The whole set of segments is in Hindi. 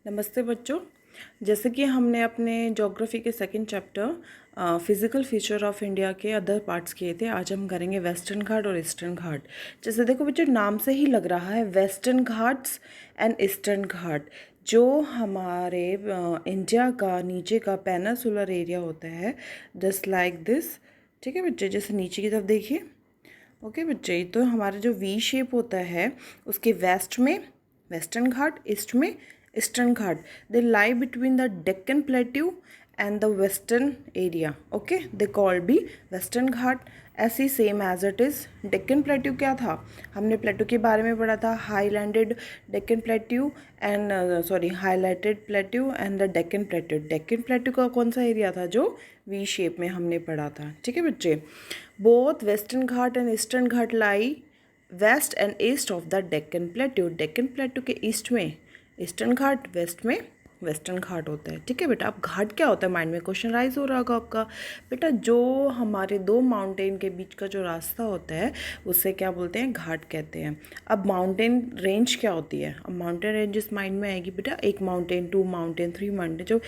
नमस्ते बच्चों। जैसे कि हमने अपने ज्योग्राफी के second chapter physical feature of India के अदर पार्ट्स किए थे। आज हम करेंगे वेस्टर्न घाट और ईस्टर्न घाट। जैसे देखो बच्चों, नाम से ही लग रहा है वेस्टर्न घाट्स एंड ईस्टर्न घाट। जो हमारे इंडिया का नीचे का पेनिनसुलर एरिया होता है, जस्ट लाइक दिस। ठीक है बच्चे, जैसे नीचे की तरफ देखिए। ओके बच्चे, तो हमारा जो वी शेप होता है उसके वेस्ट में वेस्टर्न घाट, ईस्ट में eastern Ghat. They lie between the Deccan plateau and the western area. Okay, they called be western Ghat. ऐसी same as it is Deccan plateau क्या था, हमने प्लेट्यू के बारे में पढ़ा था। Highlanded Deccan plateau and highlighted plateau and the Deccan plateau. Deccan plateau का कौन सा एरिया था जो वी शेप में हमने पढ़ा था। ठीक है बच्चे, both Western Ghat and eastern Ghat lie west and east of the Deccan plateau. Deccan plateau के ईस्ट में ईस्टर्न घाट, वेस्ट में वेस्टर्न घाट होता है। ठीक है बेटा, अब घाट क्या होता है, माइंड में क्वेश्चन राइज हो रहा होगा आपका। बेटा, जो हमारे दो माउंटेन के बीच का जो रास्ता होता है उससे क्या बोलते हैं, घाट कहते हैं। अब माउंटेन रेंज क्या होती है, अब माउंटेन रेंजेस माइंड में आएगी बेटा। एक mountain, two mountain, three mountain, जो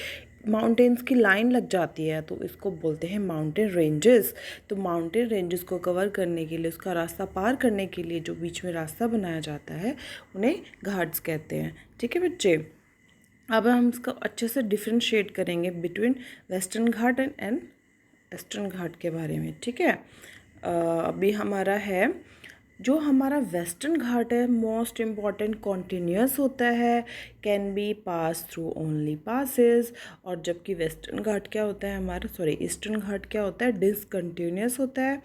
माउंटेन्स की लाइन लग जाती है तो इसको बोलते हैं माउंटेन रेंजेस। तो माउंटेन रेंजेस को कवर करने के लिए, उसका रास्ता पार करने के लिए जो बीच में रास्ता बनाया जाता है उन्हें घाट्स कहते हैं। ठीक है बच्चे, अब हम इसका अच्छे से डिफ्रेंशिएट करेंगे between western Ghat and eastern Ghat के बारे में। ठीक है, अभी हमारा है जो हमारा वेस्टर्न घाट है, मोस्ट इम्पॉर्टेंट कॉन्टिन्यूस होता है, can be pass through only passes. और जबकि वेस्टर्न घाट क्या होता है हमारा, ईस्टर्न घाट क्या होता है, डिसकंटिन्यूस होता है।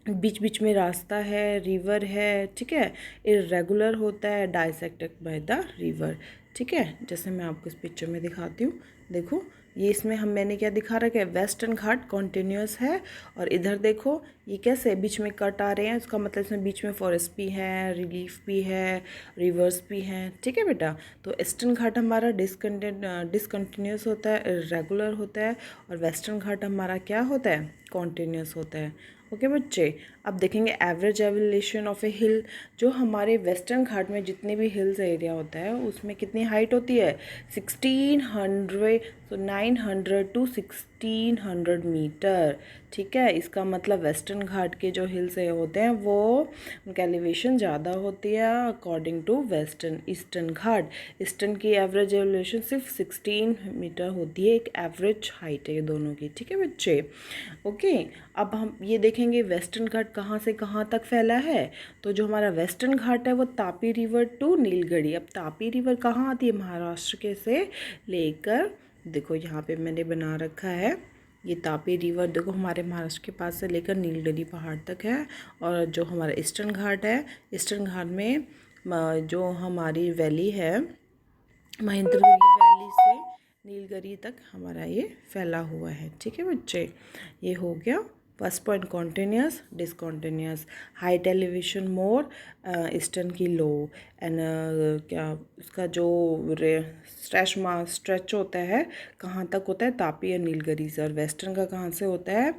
बीच बीच में रास्ता है, रिवर है। ठीक है, इरेगुलर होता है, डाइसेक्टेड बाय द रिवर। ठीक है, जैसे मैं आपको इस पिक्चर में दिखाती हूँ। देखो, ये इसमें मैंने क्या दिखा रखा है, वेस्टर्न घाट कॉन्टिन्यूस है। और इधर देखो ये कैसे बीच में कट आ रहे हैं, उसका मतलब इसमें बीच में फॉरेस्ट भी है, रिलीफ भी है, रिवर्स भी हैं। ठीक है बेटा, तो ईस्टर्न घाट हमारा डिसकंटिन्यूस होता है, इरेगुलर होता है। और वेस्टर्न घाट हमारा क्या होता है, कॉन्टिन्यूस होता है। ओके बच्चे, अब देखेंगे एवरेज एलिवेशन ऑफ ए हिल। जो हमारे वेस्टर्न घाट में जितने भी हिल्स एरिया होता है उसमें कितनी हाइट होती है, 1600, तो 900 टू 1600 मीटर। ठीक है, इसका मतलब वेस्टर्न घाट के जो हिल्स होते हैं वो उनका एलिवेशन ज़्यादा होती है according to Eastern Ghat. Eastern की एवरेज एलिवेशन सिर्फ 16 मीटर होती है, एक एवरेज हाइट है दोनों की। ठीक है बच्चे, ओके। अब हम ये देखेंगे वेस्टर्न घाट कहाँ से कहाँ तक फैला है। तो जो हमारा वेस्टर्न घाट है वो तापी रिवर टू नीलगिरी। अब तापी रिवर कहाँ आती है, महाराष्ट्र के से लेकर, देखो यहाँ पे मैंने बना रखा है, ये तापी रिवर देखो हमारे महाराष्ट्र के पास से लेकर नीलगिरी पहाड़ तक है। और जो हमारा ईस्टर्न घाट है, ईस्टर्न घाट में जो हमारी वैली है, महेंद्रगिरी वैली से नीलगिरी तक हमारा ये फैला हुआ है। ठीक है बच्चे, ये हो गया first point, continuous discontinuous, height elevation more, eastern की लो। एंड क्या उसका जो स्ट्रेच होता है कहाँ तक होता है, तापी और नीलगिरी से। और वेस्टर्न का कहाँ से होता है,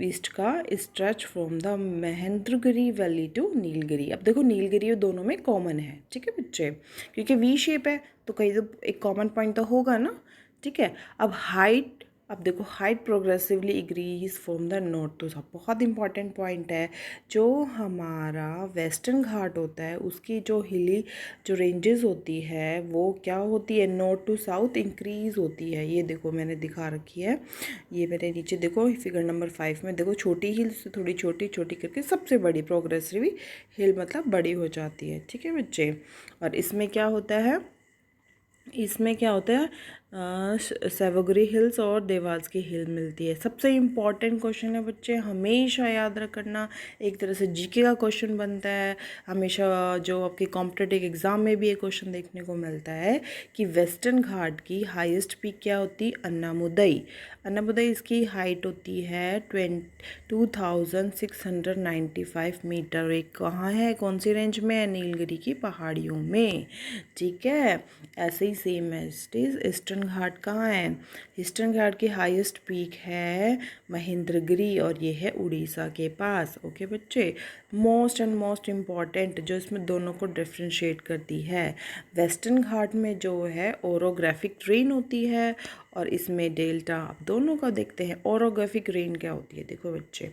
ईस्ट का stretch from the Mahendragiri valley to Nilgiri. अब देखो नीलगिरी दोनों में कॉमन है। ठीक है बच्चे, क्योंकि वी शेप है तो कहीं तो एक कॉमन पॉइंट तो होगा ना। ठीक है, अब हाइट, अब देखो height progressively increase from the north to south. बहुत इंपॉर्टेंट पॉइंट है, जो हमारा वेस्टर्न घाट होता है उसकी जो हिली जो रेंजेस होती है वो क्या होती है, नॉर्थ टू साउथ इंक्रीज होती है। ये देखो मैंने दिखा रखी है, ये मेरे नीचे देखो फिगर नंबर 5 में देखो, छोटी हिल से थोड़ी छोटी छोटी करके सबसे बड़ी प्रोग्रेसिवली हिल मतलब बड़ी हो जाती है। ठीक है बच्चे, और इसमें क्या होता है, इसमें क्या होता है, सेवगरी हिल्स और देवास की हिल मिलती है। सबसे इम्पॉर्टेंट क्वेश्चन है बच्चे, हमेशा याद रखना, एक तरह से जीके का क्वेश्चन बनता है हमेशा। जो आपके कॉम्पिटिटिव एग्ज़ाम में भी ये क्वेश्चन देखने को मिलता है कि वेस्टर्न घाट की हाईएस्ट पीक क्या होती है, अन्नामुदई। अन्नामुदई इसकी हाइट होती है 2695 मीटर। एक कहाँ है, कौन सी रेंज में है, नीलगिरी की पहाड़ियों में। ठीक है, ऐसे ही be same as it is. Eastern Ghat कहाँ है? ईस्टर्न घाट की हाईएस्ट पीक है महेंद्रगिरी और ये है उड़ीसा के पास। ओके बच्चे, मोस्ट एंड मोस्ट इम्पॉर्टेंट जो इसमें दोनों को डिफ्रेंशिएट करती है, वेस्टर्न घाट में जो है ओरोग्राफिक रेन होती है और इसमें डेल्टा। अब दोनों का देखते हैं। ओरोग्राफिक रेन क्या होती है? देखो बच्चे,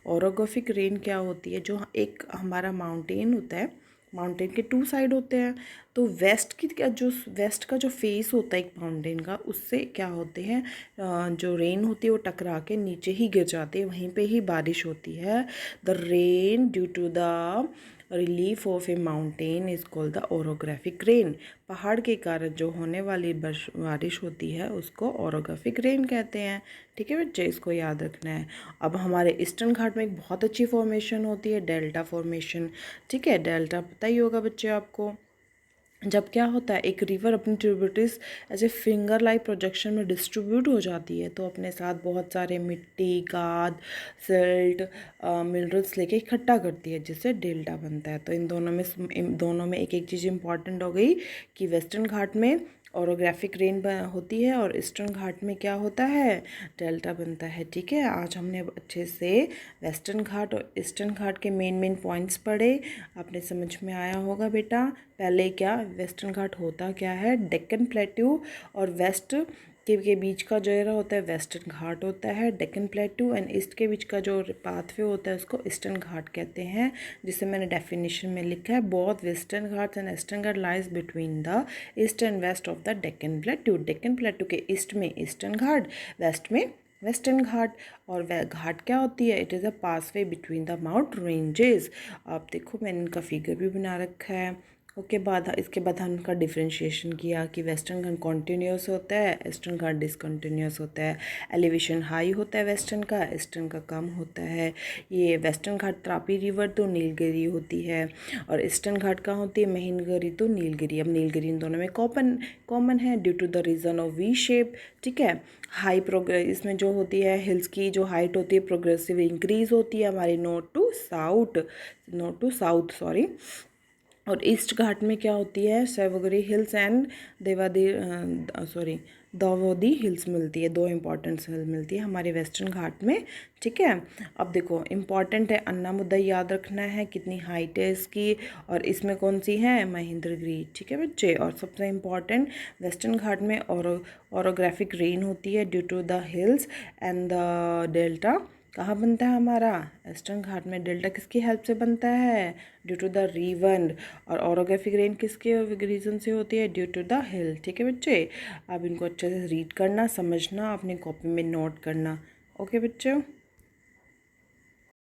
ओरोग्राफिक रेन क्या होती है? जो एक हमारा माउंटेन होता है, माउंटेन के टू साइड होते हैं, तो वेस्ट का जो फेस होता है एक माउंटेन का, उससे क्या होते हैं, जो रेन होती है वो टकरा के नीचे ही गिर जाती है, वहीं पे ही बारिश होती है। The rain due to the relief of a mountain is called the orographic rain. पहाड़ के कारण जो होने वाली बारिश होती है उसको ओरोग्राफिक रेन कहते हैं। ठीक है बच्चे, इसको याद रखना है। अब हमारे ईस्टर्न घाट में एक बहुत अच्छी फॉर्मेशन होती है, डेल्टा फॉर्मेशन। ठीक है, डेल्टा पता ही होगा बच्चे आपको। जब क्या होता है, एक रिवर अपनी ट्रिब्यूटरीज ऐसे फिंगर लाइक प्रोजेक्शन में डिस्ट्रीब्यूट हो जाती है, तो अपने साथ बहुत सारे मिट्टी, गाद, सिल्ट, मिनरल्स लेके इकट्ठा करती है, जिससे डेल्टा बनता है। तो इन दोनों में एक एक चीज़ इंपॉर्टेंट हो गई कि वेस्टर्न घाट में ओरोग्राफिक रेन होती है और ईस्टर्न घाट में क्या होता है, डेल्टा बनता है। ठीक है, आज हमने अच्छे से वेस्टर्न घाट और ईस्टर्न घाट के मेन पॉइंट्स पढ़े। आपने समझ में आया होगा बेटा। पहले क्या, वेस्टर्न घाट होता क्या है, डेक्कन प्लेट्यू और वेस्ट के बीच का जो एरिया होता है वेस्टर्न घाट होता है। डेक्कन प्लेट्यू एंड ईस्ट के बीच का जो पाथवे होता है उसको ईस्टर्न घाट कहते हैं, जिसे मैंने डेफिनेशन में लिखा है। Both western Ghats and eastern Ghat lies between the east and west of the Deccan plateau. Deccan plateau के ईस्ट में ईस्टर्न घाट, वेस्ट में वेस्टर्न घाट। और घाट क्या होती है, it is a passway between the mount ranges. आप देखो मैंने इनका फिगर भी बना रखा है। ओके, इसके बाद हम इनका डिफ्रेंशिएशन किया कि वेस्टर्न घाट कॉन्टीन्यूस होता है, ईस्टर्न घाट डिसकंटिन्यूस होता है। एलिवेशन हाई होता है वेस्टर्न का, ईस्टर्न का कम होता है। ये वेस्टर्न घाट तापी रिवर तो नीलगिरी होती है और ईस्टर्न घाट कहाँ होती है, महेंद्रगिरी तो नीलगिरी। अब नीलगिरी इन दोनों में कॉमन है due to the reason of V shape. ठीक है, हाई प्रोग्रेस इसमें जो होती है, हिल्स की जो हाइट होती है प्रोग्रेसिव इंक्रीज होती है हमारी नॉर्थ टू साउथ सॉरी। और ईस्ट घाट में क्या होती है, सैवगिरी हिल्स एंड दावोदी हिल्स मिलती है। दो इंपॉर्टेंट हिल मिलती है हमारे वेस्टर्न घाट में। ठीक है, अब देखो इंपॉर्टेंट है, अन्ना मुद्दा याद रखना है, कितनी हाइट है इसकी और इसमें कौन सी है, महेंद्रगिरी। ठीक है बच्चे, और सबसे इम्पॉर्टेंट वेस्टर्न घाट में ओरोग्राफिक रेन होती है due to the hills and the delta कहाँ बनता है हमारा, ईस्टर्न घाट में। डेल्टा किसकी हेल्प से बनता है, ड्यू टू द रिवन। और ओरोग्राफिक रेन किसके रीजन से होती है, ड्यू टू द हिल। ठीक है बच्चे, आप इनको अच्छे से रीड करना, समझना, अपनी कॉपी में नोट करना। ओके बच्चों।